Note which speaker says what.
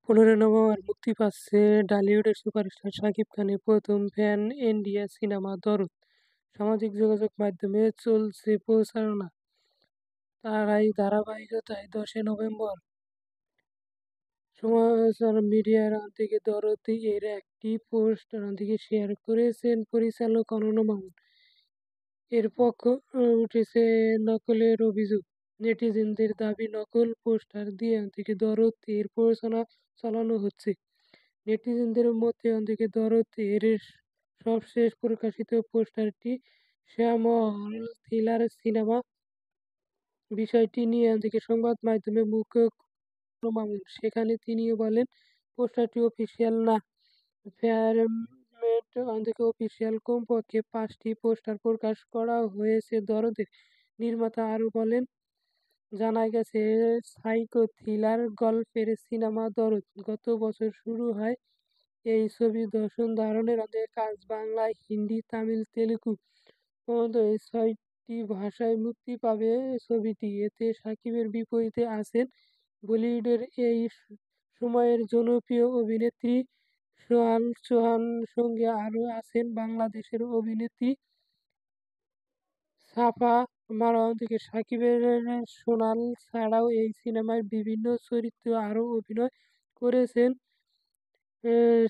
Speaker 1: 15 November মুক্তি পাচ্ছে ঢালিউডের superstar Shakib খানের প্রথম প্যান ইন্ডিয়া সিনেমা 'দরদ'। সামাজিক যোগাযোগ মাধ্যমে চলছে প্রচারণা। তারই ধারাবাহিকতায় 10 নভেম্বর সোশ্যাল মিডিয়ার থেকে 'দরদ' এর একটি পোস্ট শেয়ার করেছেন পরিচালক অনন্য মামুন। এরপর উঠেছে নকলের অভিযোগ। নেটিজেনদের দাবি নকল পোস্টার দিয়ে 'দরদ' এর প্রচারণা চালানো হচ্ছে। নেটিজেনদের মতে 'দরদ' এর সবশেষ প্রকাশিত পোস্টারটি শ্যামল থ্রিলার সিনেমা। বিষয়টি নিয়ে সংবাদ মাধ্যমে মুখ খুললেন মামুন। সেখানে তিনিও বলেন, পোস্টারটি অফিসিয়াল না। Format official. কমপক্ষে 5টি পোস্টার প্রকাশ করা হয়েছে 'দরদের'। নির্মাতা আরও বলেন, জানা গেছে সাইকো থ্রিলার গল্পের সিনেমা 'দরদ' গত বছর শুরু হয়। এই ছবির দর্শন ধারণের কাজ বাংলা, হিন্দি, তামিল, তেলুগু এই ৬টি ভাষায় মুক্তি পাবে ছবিটি। এতে শাকিবের বিপরীতে আছেন বলিউডের এই সময়ের জনপ্রিয় অভিনেত্রী সোহান চৌহান, সঙ্গে আরও আছেন বাংলাদেশের অভিনেত্রী সাফা মারওয়া। শাকিবের সোনাল ছাড়াও এই সিনেমায় বিভিন্ন চরিত্রে আরও অভিনয় করেছেন